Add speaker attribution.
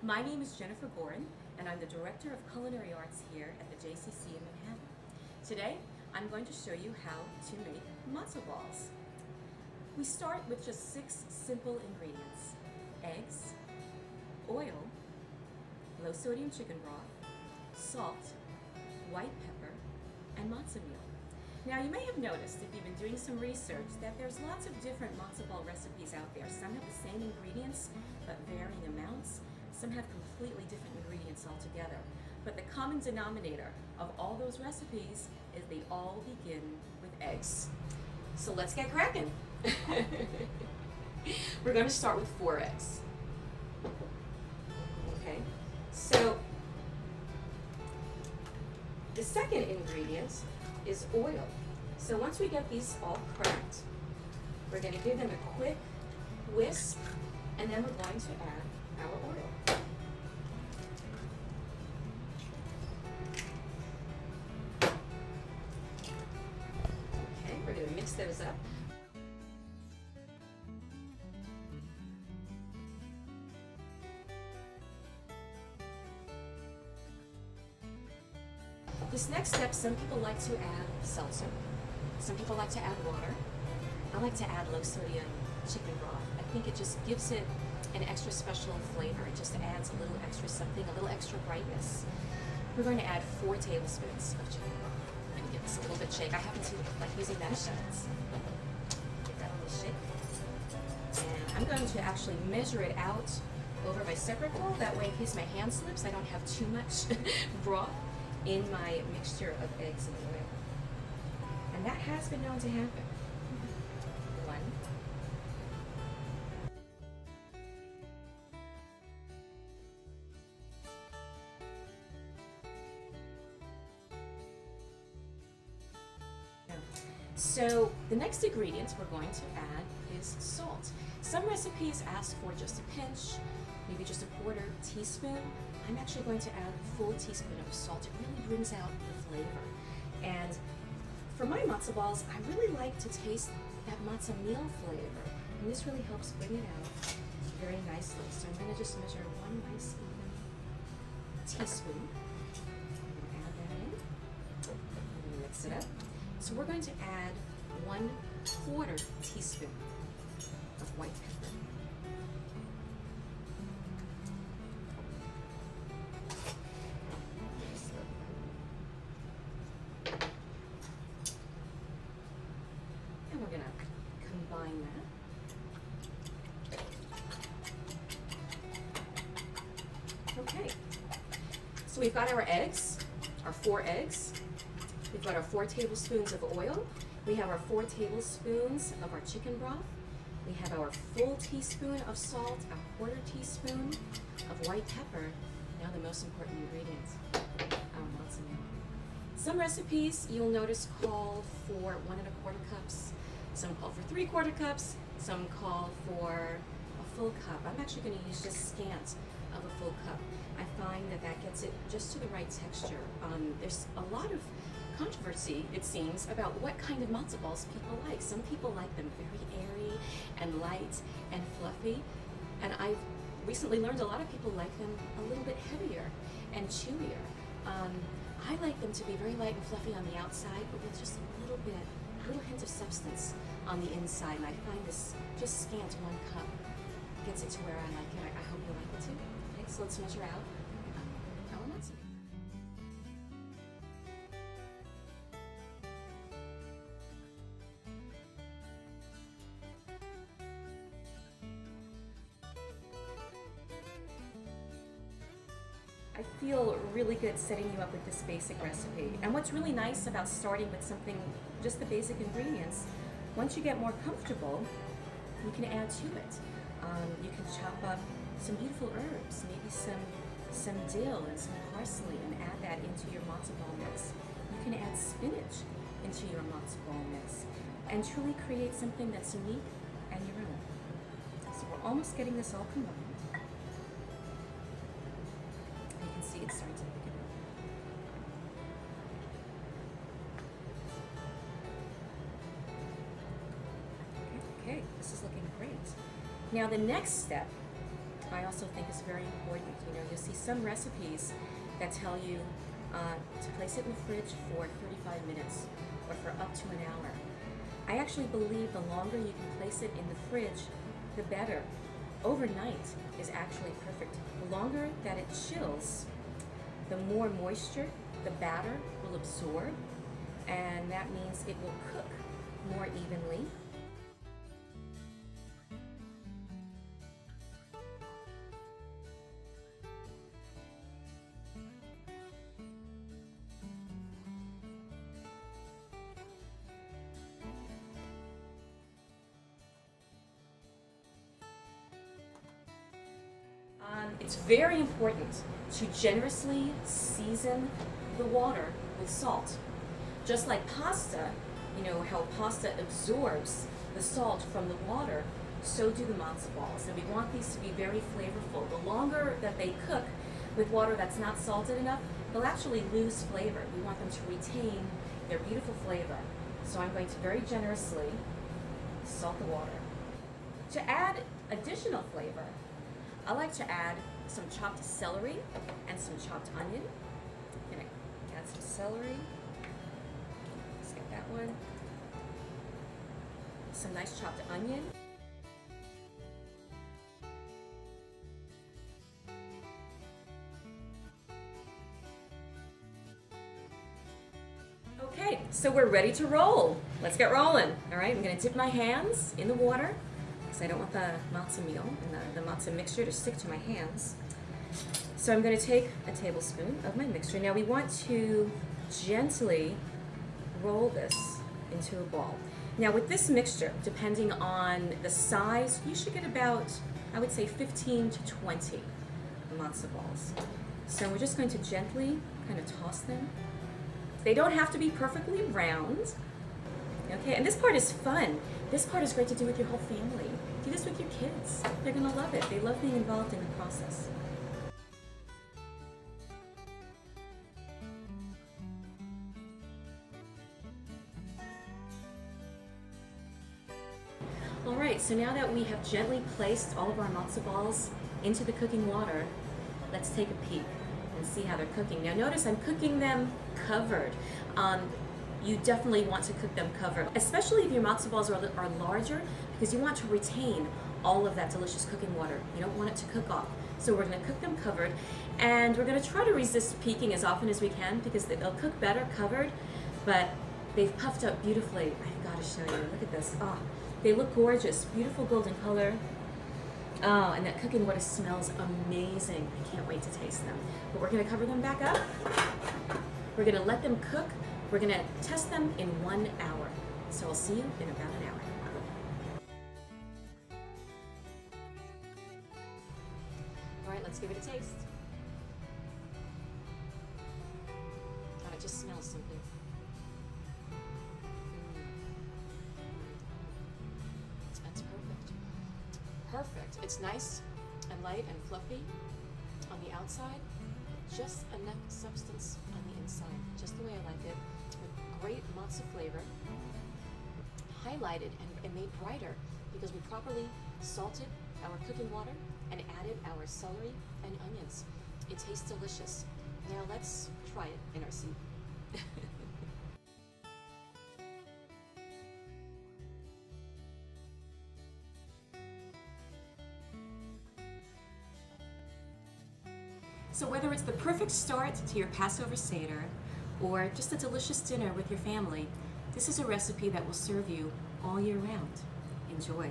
Speaker 1: My name is Jennifer Goren, and I'm the Director of Culinary Arts here at the JCC in Manhattan. Today, I'm going to show you how to make matzo balls. We start with just 6 simple ingredients: eggs, oil, low-sodium chicken broth, salt, white pepper, and matzo meal. Now, you may have noticed, if you've been doing some research, that there's lots of different matzo ball recipes out there. Some have the same ingredients, but varying amounts. Some have completely different ingredients altogether. But the common denominator of all those recipes is they all begin with eggs. So let's get cracking. We're going to start with 4 eggs. Okay, so the second ingredient is oil. So once we get these all cracked, we're going to give them a quick whisk, and then we're going to add our oil. Okay, we're going to mix those up. This next step, some people like to add salsa. Some people like to add water. I like to add low-sodium chicken broth. I think it just gives it an extra special flavor. It just adds a little extra something, a little extra brightness. We're going to add 4 tablespoons of chicken broth. I'm going to give this a little bit shake. I happen to like using mashed nuts. Give that a little shake. And I'm going to actually measure it out over my separate bowl. That way, in case my hand slips, I don't have too much broth in my mixture of eggs and oil. And that has been known to happen. 1. So the next ingredient we're going to add is salt. Some recipes ask for just a pinch, maybe just a 1/4 teaspoon. I'm actually going to add a full teaspoon of salt. It really brings out the flavor. And for my matzo balls, I really like to taste that matzo meal flavor. And this really helps bring it out very nicely. So I'm going to just measure 1 nice even teaspoon. Add that in. And mix it up. So we're going to add 1/4 teaspoon of white pepper. And we're going to combine that. Okay, so we've got our eggs, our 4 eggs. We've got our 4 tablespoons of oil. We have our 4 tablespoons of our chicken broth. We have our full teaspoon of salt, a 1/4 teaspoon of white pepper. Now the most important ingredient, our matzo meal. Some recipes you'll notice call for 1 1/4 cups. Some call for 3/4 cups. Some call for a full cup. I'm actually going to use just scant of a full cup. I find that that gets it just to the right texture. There's a lot of controversy, it seems, about what kind of matzo balls people like. Some people like them very airy and light and fluffy, and I've recently learned a lot of people like them a little bit heavier and chewier. I like them to be very light and fluffy on the outside, but with just a little hint of substance on the inside, and I find this just scant 1 cup gets it to where I like it. I hope you like it too. Okay, so let's measure out our matzo. I feel really good setting you up with this basic recipe. And what's really nice about starting with something, just the basic ingredients, once you get more comfortable, you can add to it. You can chop up some beautiful herbs, maybe some dill and some parsley, and add that into your matzo ball mix. You can add spinach into your matzo ball mix and truly create something that's unique and your own. So we're almost getting this all combined. See, it's starting to thicken up. Okay, this is looking great. Now the next step I also think is very important. You know, you'll see some recipes that tell you to place it in the fridge for 35 minutes or for up to an hour. I actually believe the longer you can place it in the fridge, the better. Overnight is actually perfect. The longer that it chills, the more moisture the batter will absorb, and that means it will cook more evenly. It's very important to generously season the water with salt. Just like pasta, you know, how pasta absorbs the salt from the water, so do the matzo balls. And we want these to be very flavorful. The longer that they cook with water that's not salted enough, they'll actually lose flavor. We want them to retain their beautiful flavor. So I'm going to very generously salt the water. To add additional flavor, I like to add some chopped celery and some chopped onion. I'm gonna add some celery. Let's get that one. Some nice chopped onion. Okay, so we're ready to roll. Let's get rolling. All right, I'm gonna dip my hands in the water because I don't want the matzo meal and the matzo mixture to stick to my hands. So I'm going to take a tablespoon of my mixture. Now we want to gently roll this into a ball. Now with this mixture, depending on the size, you should get about, I would say 15 to 20 matzo balls. So we're just going to gently kind of toss them. They don't have to be perfectly round. Okay, and this part is fun. This part is great to do with your whole family. Do this with your kids. They're going to love it. They love being involved in the process. All right, so now that we have gently placed all of our matzo balls into the cooking water, let's take a peek and see how they're cooking. Now notice I'm cooking them covered. You definitely want to cook them covered, especially if your matzo balls are larger, because you want to retain all of that delicious cooking water. You don't want it to cook off. So we're going to cook them covered, and we're going to try to resist peeking as often as we can because they'll cook better covered, but they've puffed up beautifully. I've got to show you. Look at this. Oh, they look gorgeous. Beautiful golden color. Oh, and that cooking water smells amazing. I can't wait to taste them. But we're going to cover them back up. We're going to let them cook. We're going to test them in 1 hour. So I'll see you in about an hour. All right, let's give it a taste. God, it just smells so good. That's perfect. Perfect. It's nice and light and fluffy on the outside. Just enough substance on the inside, just the way I like it, with great matzo flavor, highlighted and made brighter because we properly salted our cooking water and added our celery and onions. It tastes delicious. Now let's try it in our seat. So whether it's the perfect start to your Passover Seder or just a delicious dinner with your family, this is a recipe that will serve you all year round. Enjoy.